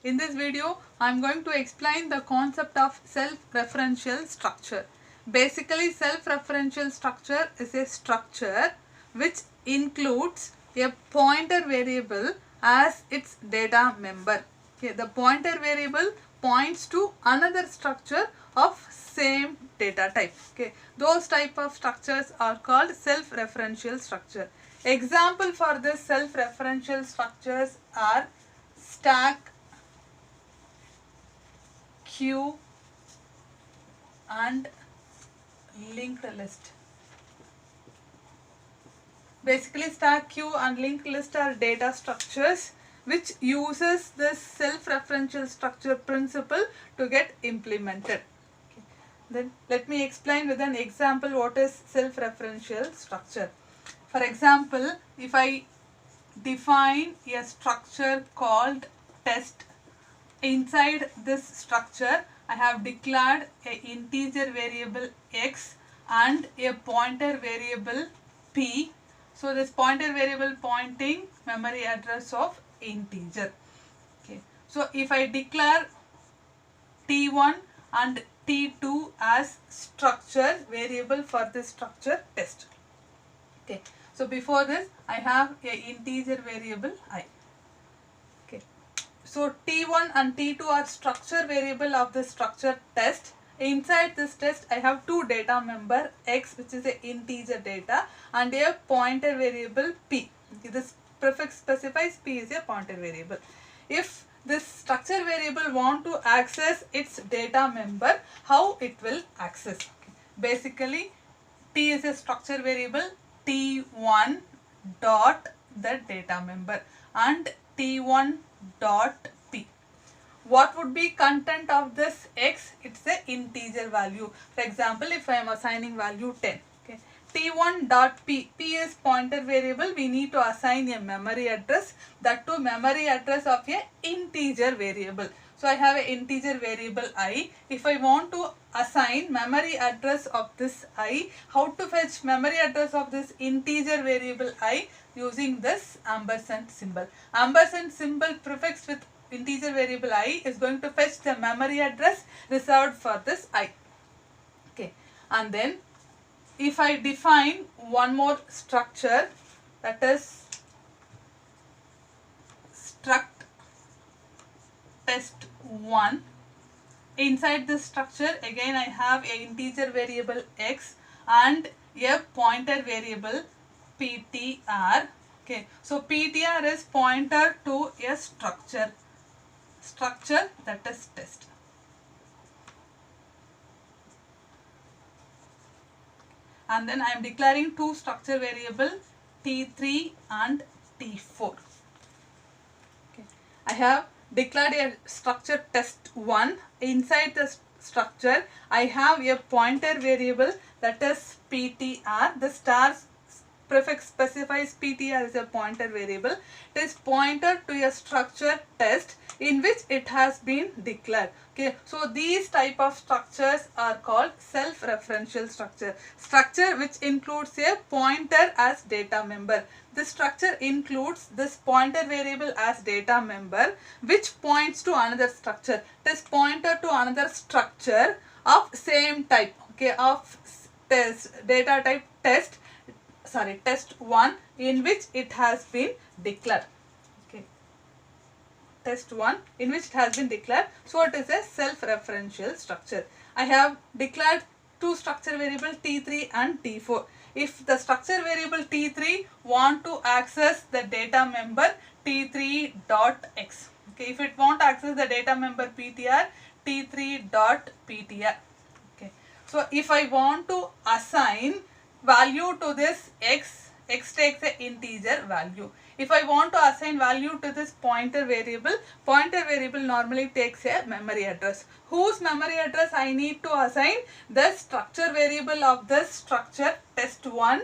In this video, I am going to explain the concept of self-referential structure. Basically, self-referential structure is a structure which includes a pointer variable as its data member. Okay, the pointer variable points to another structure of same data type. Okay, those type of structures are called self-referential structure. Example for this self-referential structures are stack, queue and linked list. Basically, stack, queue and linked list are data structures which uses this self-referential structure principle to get implemented. Okay. Then let me explain with an example what is self-referential structure. For example, if I define a structure called test, inside this structure I have declared a integer variable x and a pointer variable p. So this pointer variable pointing memory address of integer. Okay. So if I declare t1 and t2 as structure variable for this structure test. Okay. So before this I have a integer variable I. Okay. So T1 and T2 are structure variable of the structure test. Inside this test I have two data member x, which is a integer data, and a pointer variable p. This prefix specifies p is a pointer variable. If this structure variable want to access its data member, how it will access? Okay. Basically, t is a structure variable, t1 dot the data member and t1 dot p. What would be content of this x? It's a integer value. For example, if I am assigning value 10, okay, t1 dot p, p is pointer variable, we need to assign a memory address, that to memory address of a integer variable. So I have an integer variable I. If I want to assign memory address of this I, how to fetch memory address of this integer variable I? Using this ampersand symbol. Ampersand symbol prefixed with integer variable I is going to fetch the memory address reserved for this I. Okay, and then if I define one more structure, that is struct test1. Inside this structure again I have a integer variable x and a pointer variable ptr. Okay, so ptr is pointer to a structure that is test. And then I am declaring two structure variable t3 and t4. Okay. I have declared a structure test1. Inside the structure I have a pointer variable, that is ptr. The star prefix specifies ptr as a pointer variable. It is pointer to a structure test in which it has been declared. Okay, so these type of structures are called self-referential structure. Structure which includes a pointer as data member. This structure includes this pointer variable as data member, which points to another structure. This pointer to another structure of same type, okay, of test data type test one, in which it has been declared. Okay, test1 in which it has been declared. So it is a self-referential structure. I have declared two structure variable t3 and t4. If the structure variable t3 want to access the data member t3 dot x, okay, if it want to access the data member ptr, t3 dot ptr. Okay, so if I want to assign value to this x takes an integer value. If I want to assign value to this pointer variable normally takes a memory address. Whose memory address I need to assign? The structure variable of this structure test1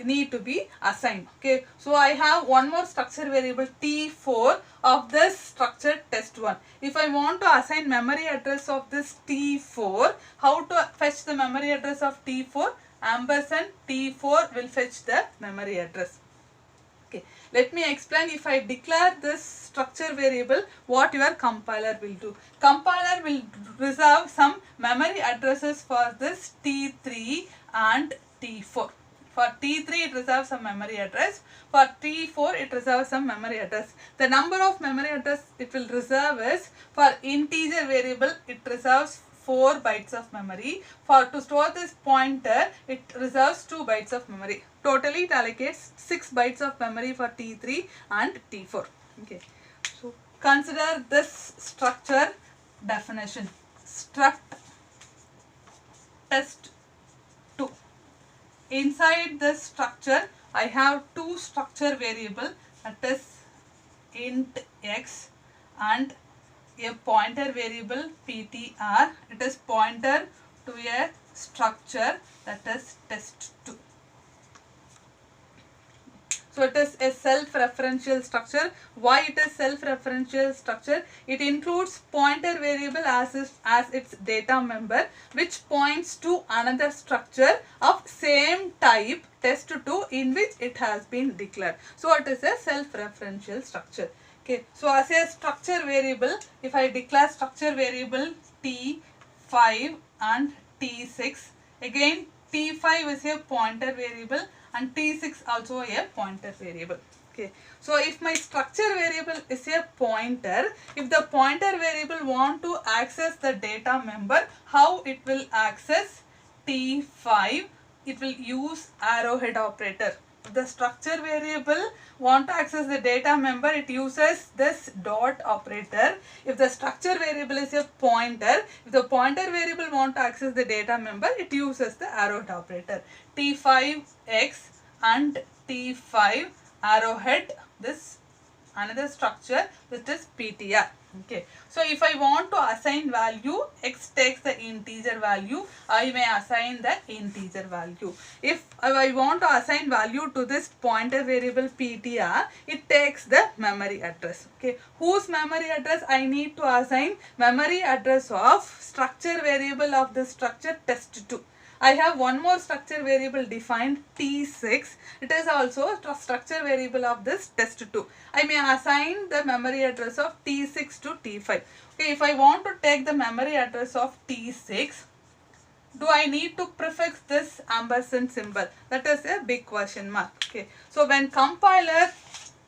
need to be assigned. Okay, so I have one more structure variable t4 of this structure test1. If I want to assign memory address of this t4, how to fetch the memory address of t4? Ampersand t4 will fetch the memory address. Okay, let me explain. If I declare this structure variable, what your compiler will do. Compiler will reserve some memory addresses for this T3 and T4. For T3 it reserves some memory address. For T4 it reserves some memory address. The number of memory address it will reserve is, for integer variable it reserves 4 bytes of memory. For to store this pointer it reserves 2 bytes of memory. Totally it allocates 6 bytes of memory for T3 and T4. Okay. So consider this structure definition. Struct test2. Inside this structure I have two structure variable, that is int x and a pointer variable ptr. It is pointer to a structure, that is test2. So it is a self-referential structure. Why it is self-referential structure? It includes pointer variable as its data member, which points to another structure of same type test2 in which it has been declared. So it is a self-referential structure. Okay. So as a structure variable, if I declare structure variable T5 and T6, again T5 is a pointer variable and T6 also a pointer variable. Okay. So if my structure variable is a pointer, if the pointer variable want to access the data member, how it will access T5? It will use arrowhead operator. If the structure variable want to access the data member, it uses this dot operator. If the structure variable is a pointer, if the pointer variable want to access the data member, it uses the arrowhead operator. T5x and T5 arrowhead, this another structure which is ptr. Okay. So if I want to assign value, x takes the integer value, I may assign the integer value. If I want to assign value to this pointer variable ptr, it takes the memory address. Okay. Whose memory address I need to assign? Memory address of structure variable of the structure test2. I have one more structure variable defined T6. It is also a structure variable of this test2. I may assign the memory address of T6 to T5. Okay, if I want to take the memory address of T6, do I need to prefix this ampersand symbol? That is a big question mark. Okay, so when compiler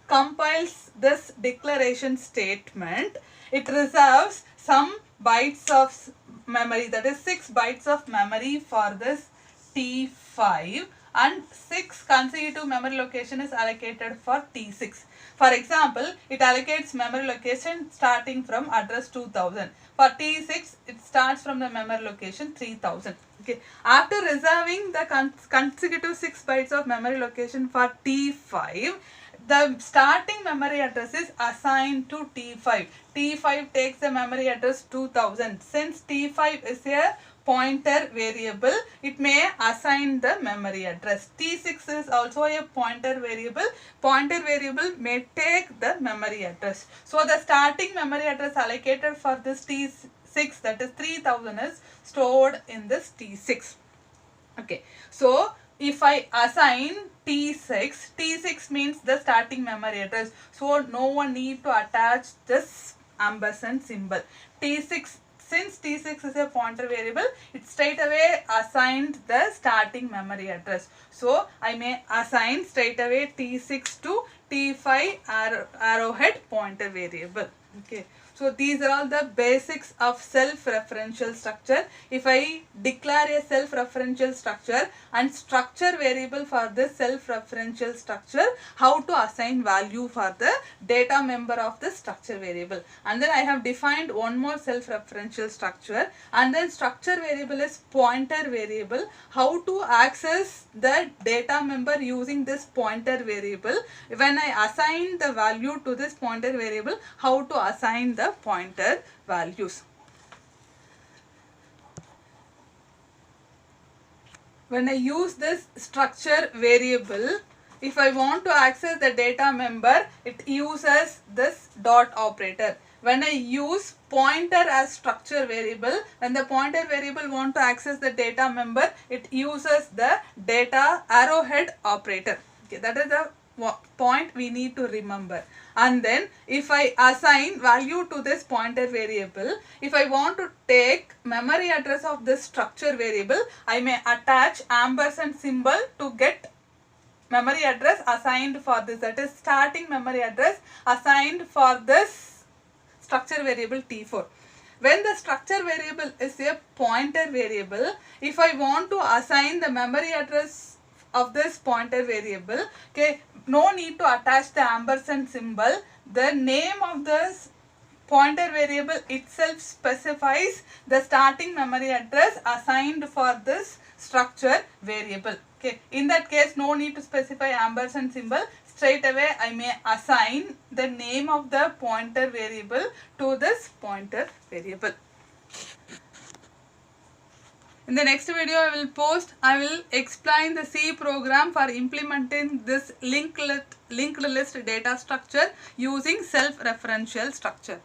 compiles this declaration statement, it reserves some bytes of memory, that is 6 bytes of memory for this T5, and 6 consecutive memory location is allocated for T6. For example, it allocates memory location starting from address 2000. For T6, it starts from the memory location 3000. Okay. After reserving the consecutive 6 bytes of memory location for T5, the starting memory address is assigned to T5. T5 takes the memory address 2000. Since T5 is a pointer variable, it may assign the memory address. T6 is also a pointer variable. Pointer variable may take the memory address. So the starting memory address allocated for this T6, that is 3000, is stored in this T6. Okay. So if I assign T6, T6 means the starting memory address. So no one need to attach this ampersand symbol. T6, since T6 is a pointer variable, it straight away assigned the starting memory address. So I may assign straight away T6 to T5 arrowhead pointer variable. Okay. So these are all the basics of self-referential structure. If I declare a self-referential structure and structure variable for this self-referential structure, how to assign value for the data member of the structure variable. And then I have defined one more self-referential structure, and then structure variable is pointer variable. How to access the data member using this pointer variable. When I assign the value to this pointer variable, how to assign the pointer values. When I use this structure variable, if I want to access the data member, it uses this dot operator. When I use pointer as structure variable, when the pointer variable want to access the data member, it uses the data arrowhead operator. Okay, that is the point we need to remember. And then if I assign value to this pointer variable, if I want to take memory address of this structure variable, I may attach ampersand symbol to get memory address assigned for this, that is starting memory address assigned for this structure variable T4. When the structure variable is a pointer variable, if I want to assign the memory address of this pointer variable, okay, no need to attach the ampersand symbol. The name of this pointer variable itself specifies the starting memory address assigned for this structure variable. Okay, in that case, no need to specify ampersand symbol. Straight away, I may assign the name of the pointer variable to this pointer variable. In the next video I will explain the C program for implementing this linked list data structure using self-referential structure.